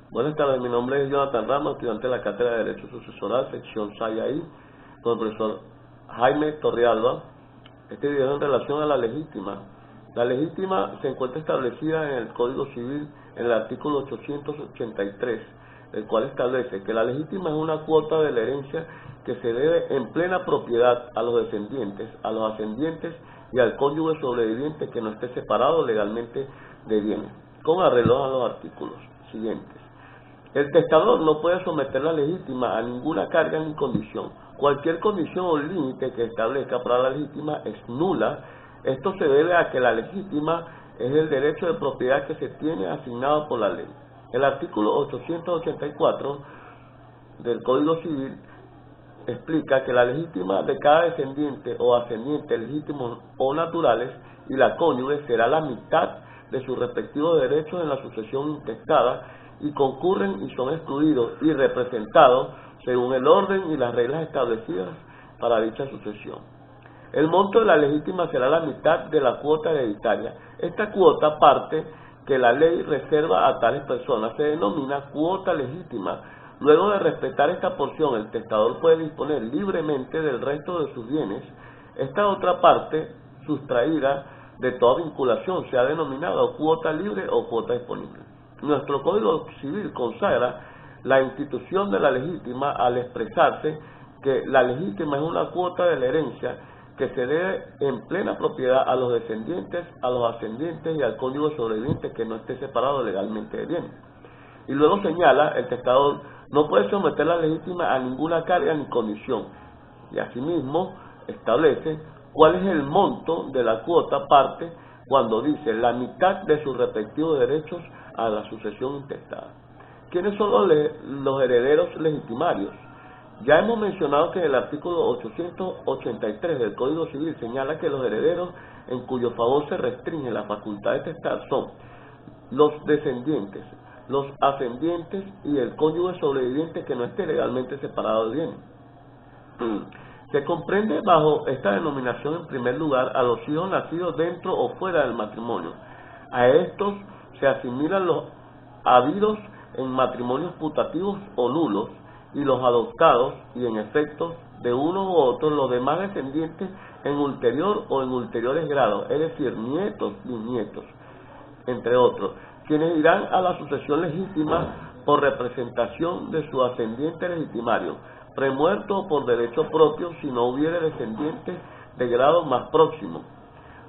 Buenas tardes, mi nombre es Jonathan Ramos, estudiante de la Cátedra de Derecho Sucesoral, sección SAIAI, con el profesor Jaime Torrealba. Este video es en relación a la legítima. La legítima se encuentra establecida en el Código Civil en el artículo 883, el cual establece que la legítima es una cuota de la herencia que se debe en plena propiedad a los descendientes, a los ascendientes y al cónyuge sobreviviente que no esté separado legalmente de bienes, con arreglo a los artículos siguientes. El testador no puede someter la legítima a ninguna carga ni condición. Cualquier condición o límite que establezca para la legítima es nula. Esto se debe a que la legítima es el derecho de propiedad que se tiene asignado por la ley. El artículo 884 del Código Civil explica que la legítima de cada descendiente o ascendiente legítimos o naturales y la cónyuge será la mitad de sus respectivos derechos en la sucesión intestada y concurren y son excluidos y representados según el orden y las reglas establecidas para dicha sucesión. El monto de la legítima será la mitad de la cuota hereditaria. Esta cuota parte que la ley reserva a tales personas se denomina cuota legítima. Luego de respetar esta porción, el testador puede disponer libremente del resto de sus bienes. Esta otra parte, sustraída de toda vinculación, se ha denominado cuota libre o cuota disponible. Nuestro Código Civil consagra la institución de la legítima al expresarse que la legítima es una cuota de la herencia que se debe en plena propiedad a los descendientes, a los ascendientes y al cónyuge sobreviviente que no esté separado legalmente de bienes. Y luego señala, el testador no puede someter la legítima a ninguna carga ni condición. Y asimismo establece cuál es el monto de la cuota parte cuando dice la mitad de sus respectivos derechos a la sucesión intestada. ¿Quiénes son los herederos legitimarios? Ya hemos mencionado que el artículo 883 del Código Civil señala que los herederos en cuyo favor se restringe la facultad de testar son los descendientes, los ascendientes y el cónyuge sobreviviente que no esté legalmente separado de bienes. Se comprende bajo esta denominación en primer lugar a los hijos nacidos dentro o fuera del matrimonio. A estos se asimilan los habidos en matrimonios putativos o nulos y los adoptados y en efectos de uno u otro los demás descendientes en ulterior o en ulteriores grados, es decir, nietos y nietos, entre otros, quienes irán a la sucesión legítima por representación de su ascendiente legitimario, premuerto o por derecho propio si no hubiere descendientes de grado más próximo.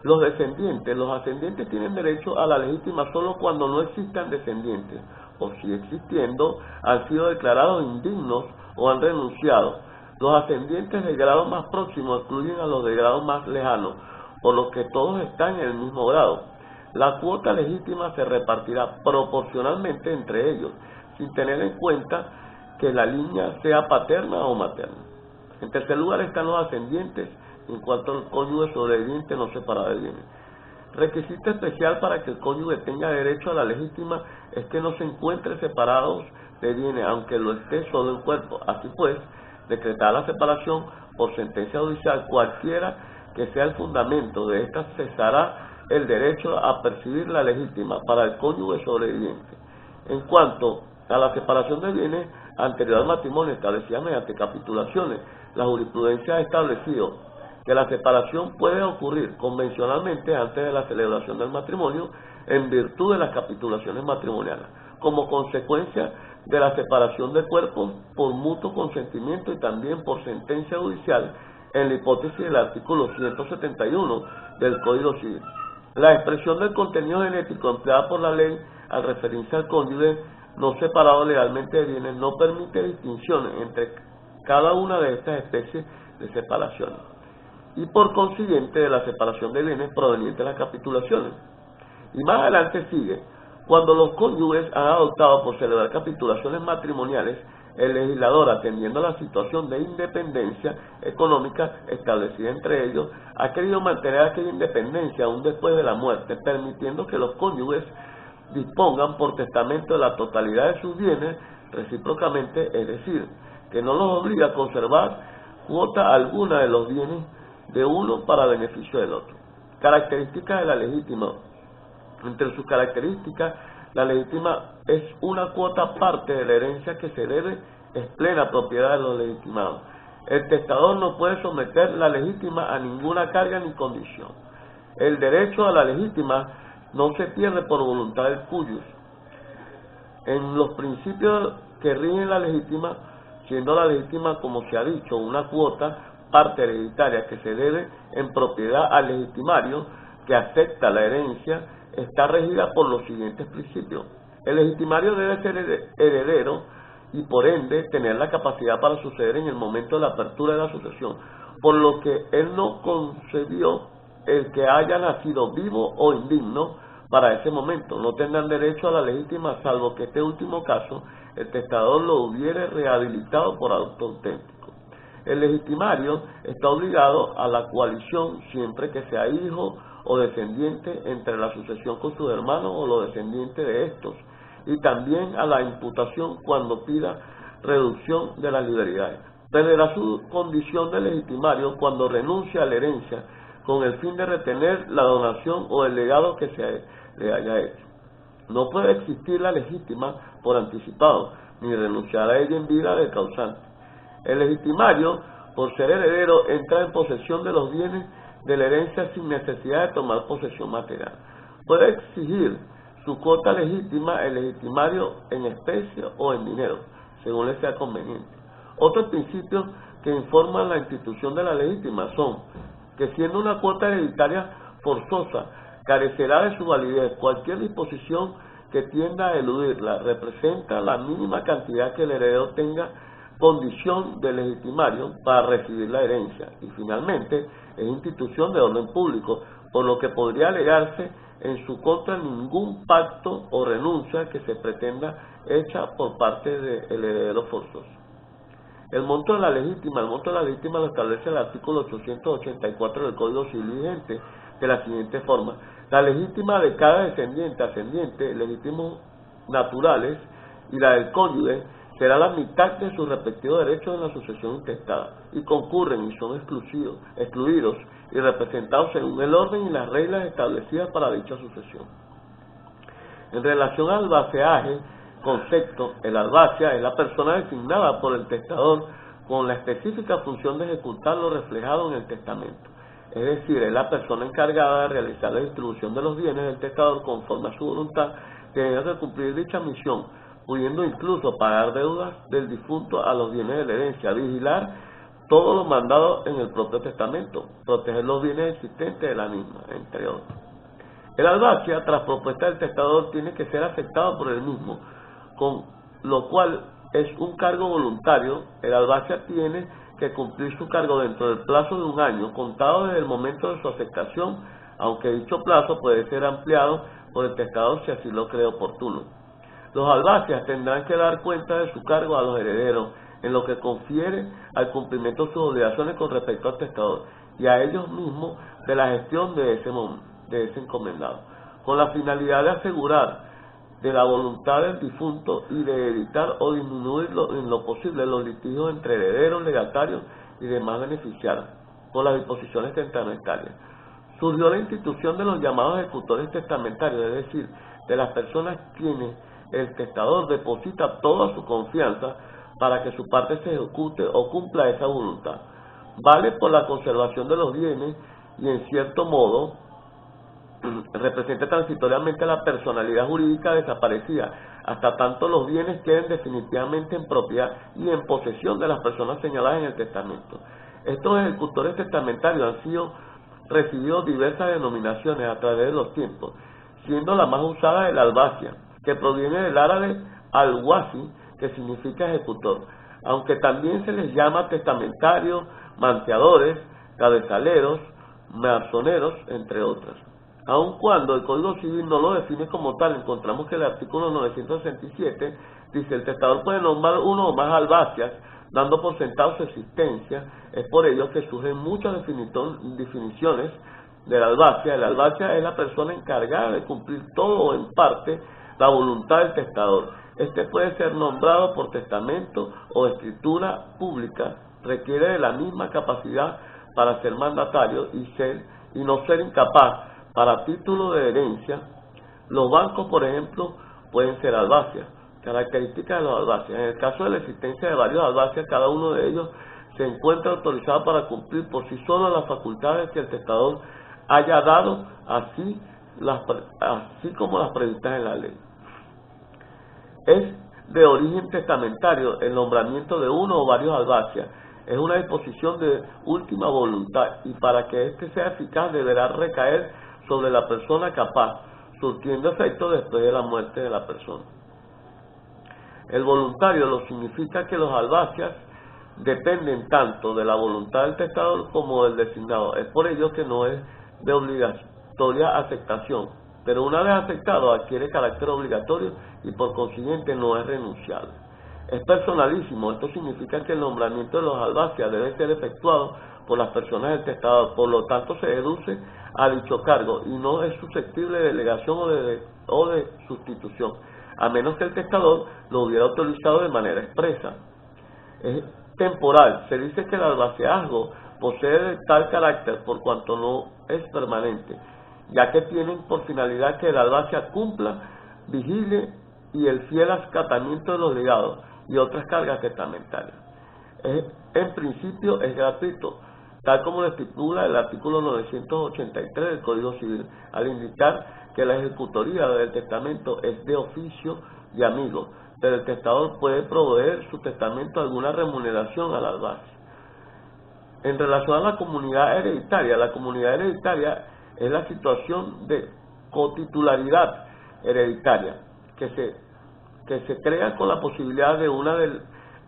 Los descendientes, los ascendientes tienen derecho a la legítima solo cuando no existan descendientes, o si existiendo, han sido declarados indignos o han renunciado. Los ascendientes de grado más próximo excluyen a los de grado más lejano, por lo que todos están en el mismo grado. La cuota legítima se repartirá proporcionalmente entre ellos, sin tener en cuenta que la línea sea paterna o materna. En tercer lugar están los ascendientes, en cuanto al cónyuge sobreviviente no separado de bienes. Requisito especial para que el cónyuge tenga derecho a la legítima es que no se encuentre separados de bienes, aunque lo esté solo en cuerpo. Así pues, decretar la separación por sentencia judicial, cualquiera que sea el fundamento de esta, cesará el derecho a percibir la legítima para el cónyuge sobreviviente. En cuanto a la separación de bienes anterior al matrimonio establecida mediante capitulaciones, la jurisprudencia ha establecido que la separación puede ocurrir convencionalmente antes de la celebración del matrimonio en virtud de las capitulaciones matrimoniales, como consecuencia de la separación de cuerpos por mutuo consentimiento y también por sentencia judicial en la hipótesis del artículo 171 del Código Civil. La expresión del contenido genético empleada por la ley al referirse al cónyuge no separado legalmente de bienes no permite distinciones entre cada una de estas especies de separaciones y por consiguiente de la separación de bienes provenientes de las capitulaciones. Y más adelante sigue, cuando los cónyuges han adoptado por celebrar capitulaciones matrimoniales, el legislador, atendiendo a la situación de independencia económica establecida entre ellos, ha querido mantener aquella independencia aún después de la muerte, permitiendo que los cónyuges dispongan por testamento de la totalidad de sus bienes recíprocamente, es decir, que no los obliga a conservar cuota alguna de los bienes de uno para beneficio del otro. Características de la legítima. Entre sus características La legítima es una cuota parte de la herencia que se debe, es plena propiedad de los legitimados. El testador no puede someter la legítima a ninguna carga ni condición. El derecho a la legítima no se pierde por voluntad del cuyus. En los principios que rigen la legítima, siendo la legítima, como se ha dicho, una cuota parte hereditaria que se debe en propiedad al legitimario que acepta la herencia, está regida por los siguientes principios. El legitimario debe ser heredero y por ende tener la capacidad para suceder en el momento de la apertura de la sucesión, por lo que él no concebió el que haya nacido vivo o indigno para ese momento. No tendrán derecho a la legítima, salvo que este último caso el testador lo hubiere rehabilitado por acto auténtico. El legitimario está obligado a la coalición siempre que sea hijo o descendiente entre la sucesión con sus hermanos o los descendientes de estos, y también a la imputación cuando pida reducción de las libertades. Perderá su condición de legitimario cuando renuncia a la herencia con el fin de retener la donación o el legado que se le haya hecho. No puede existir la legítima por anticipado, ni renunciar a ella en vida del causante. El legitimario, por ser heredero, entra en posesión de los bienes de la herencia sin necesidad de tomar posesión material. Puede exigir su cuota legítima el legitimario en especie o en dinero, según le sea conveniente. Otros principios que informan la institución de la legítima son que, siendo una cuota hereditaria forzosa, carecerá de su validez. Cualquier disposición que tienda a eludirla representa la mínima cantidad que el heredero tenga condición de legitimario para recibir la herencia, y finalmente es institución de orden público, por lo que podría alegarse en su contra ningún pacto o renuncia que se pretenda hecha por parte del heredero forzoso. El monto de la legítima lo establece el artículo 884 del Código Civil vigente de la siguiente forma: la legítima de cada descendiente, ascendiente, legítimos naturales, y la del cónyuge será la mitad de sus respectivos derechos en la sucesión intestada, y concurren y son excluidos y representados según el orden y las reglas establecidas para dicha sucesión. En relación al albaceaje, concepto, el albacea es la persona designada por el testador con la específica función de ejecutar lo reflejado en el testamento. Es decir, es la persona encargada de realizar la distribución de los bienes del testador conforme a su voluntad, teniendo que cumplir dicha misión, pudiendo incluso pagar deudas del difunto a los bienes de la herencia, vigilar todo lo mandado en el propio testamento, proteger los bienes existentes de la misma, entre otros. El albacea, tras propuesta del testador, tiene que ser aceptado por él mismo, con lo cual es un cargo voluntario. El albacea tiene que cumplir su cargo dentro del plazo de 1 año, contado desde el momento de su aceptación, aunque dicho plazo puede ser ampliado por el testador si así lo cree oportuno. Los albaceas tendrán que dar cuenta de su cargo a los herederos, en lo que confiere al cumplimiento de sus obligaciones con respecto al testador, y a ellos mismos de la gestión de ese encomendado, con la finalidad de asegurar de la voluntad del difunto y de evitar o disminuir en lo posible los litigios entre herederos, legatarios y demás beneficiarios por las disposiciones testamentarias. Surgió la institución de los llamados ejecutores testamentarios, es decir, de las personas quienes el testador deposita toda su confianza para que su parte se ejecute o cumpla esa voluntad. Vale por la conservación de los bienes y, en cierto modo, representa transitoriamente la personalidad jurídica desaparecida, hasta tanto los bienes queden definitivamente en propiedad y en posesión de las personas señaladas en el testamento. Estos ejecutores testamentarios han sido recibido diversas denominaciones a través de los tiempos, siendo la más usada el albacea, que proviene del árabe al-wasi, que significa ejecutor, aunque también se les llama testamentarios, manteadores, cabezaleros, masoneros, entre otras. Aun cuando el Código Civil no lo define como tal, encontramos que el artículo 967 dice: el testador puede nombrar uno o más albaceas, dando por sentado su existencia. Es por ello que surgen muchas definiciones del albacea. El albacea es la persona encargada de cumplir todo o en parte la voluntad del testador. Este puede ser nombrado por testamento o escritura pública. Requiere de la misma capacidad para ser mandatario y no ser incapaz para título de herencia. Los bancos, por ejemplo, pueden ser albacias. Características de los albacias. En el caso de la existencia de varios albacias, cada uno de ellos se encuentra autorizado para cumplir por sí solo las facultades que el testador haya dado, así como las previstas en la ley. Es de origen testamentario el nombramiento de uno o varios albacias. Es una disposición de última voluntad y para que éste sea eficaz deberá recaer sobre la persona capaz, surtiendo efecto después de la muerte de la persona. El voluntario lo significa que los albacias dependen tanto de la voluntad del testador como del designado. Es por ello que no es de obligatoria aceptación, pero una vez aceptado adquiere carácter obligatorio y por consiguiente no es renunciable. Es personalísimo. Esto significa que el nombramiento de los albacias debe ser efectuado por las personas del testador, por lo tanto se deduce a dicho cargo y no es susceptible de delegación o de sustitución, a menos que el testador lo hubiera autorizado de manera expresa. Es temporal. Se dice que el albaceazgo posee tal carácter por cuanto no es permanente, ya que tienen por finalidad que el albacia cumpla, vigile y el fiel acatamiento de los legados y otras cargas testamentarias. En principio es gratuito, tal como lo estipula el artículo 983 del Código Civil, al indicar que la ejecutoría del testamento es de oficio de amigo, pero el testador puede proveer su testamento alguna remuneración al albacia. En relación a la comunidad hereditaria es la situación de cotitularidad hereditaria que se crea con la posibilidad de una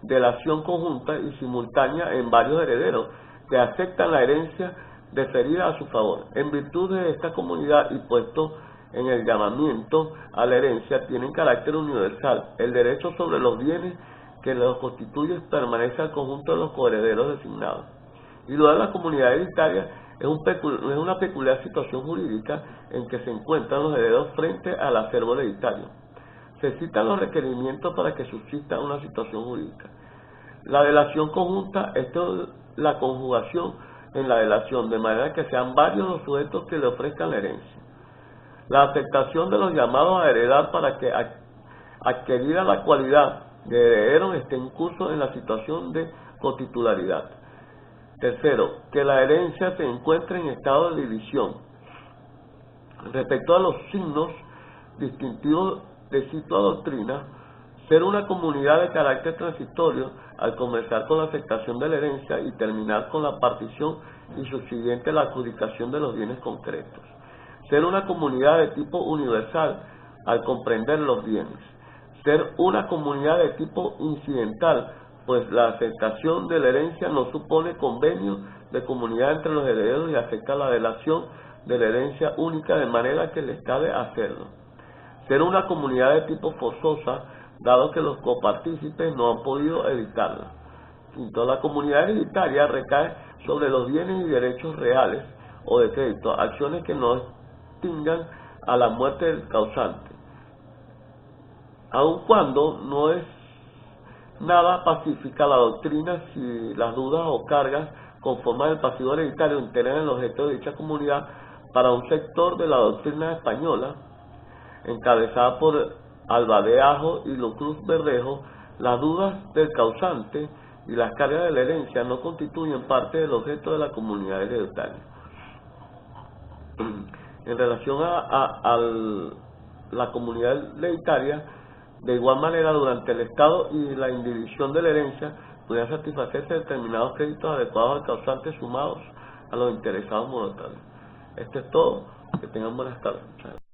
delación conjunta y simultánea en varios herederos que aceptan la herencia deferida a su favor. En virtud de esta comunidad y puesto en el llamamiento a la herencia tienen carácter universal. El derecho sobre los bienes que los constituye permanece al conjunto de los coherederos designados. Y luego la comunidad hereditaria es una peculiar situación jurídica en que se encuentran los herederos frente al acervo hereditario. Se citan los requerimientos para que subsista una situación jurídica. La delación conjunta, esto es la conjugación en la delación, de manera que sean varios los sujetos que le ofrezcan la herencia. La aceptación de los llamados a heredar para que adquirida la cualidad de heredero esté en curso en la situación de cotitularidad. Tercero, que la herencia se encuentre en estado de división. Respecto a los signos distintivos de situa doctrina, ser una comunidad de carácter transitorio al comenzar con la aceptación de la herencia y terminar con la partición y subsiguiente la adjudicación de los bienes concretos. Ser una comunidad de tipo universal al comprender los bienes. Ser una comunidad de tipo incidental, pues la aceptación de la herencia no supone convenio de comunidad entre los herederos y acepta la delación de la herencia única de manera que les cabe hacerlo. Ser una comunidad de tipo forzosa, dado que los copartícipes no han podido evitarla. Quinto, la comunidad hereditaria recae sobre los bienes y derechos reales o de crédito, acciones que no extingan a la muerte del causante, aun cuando no es nada pacífica la doctrina si las dudas o cargas conforman el pasivo hereditario integran el objeto de dicha comunidad. Para un sector de la doctrina española, encabezada por Alvadeajo y Lucruz Verdejo, las dudas del causante y las cargas de la herencia no constituyen parte del objeto de la comunidad hereditaria. En relación a la comunidad hereditaria, de igual manera, durante el estado y la indivisión de la herencia, podrían satisfacerse determinados créditos adecuados al causante sumados a los interesados mortales. Esto es todo. Que tengan buenas tardes.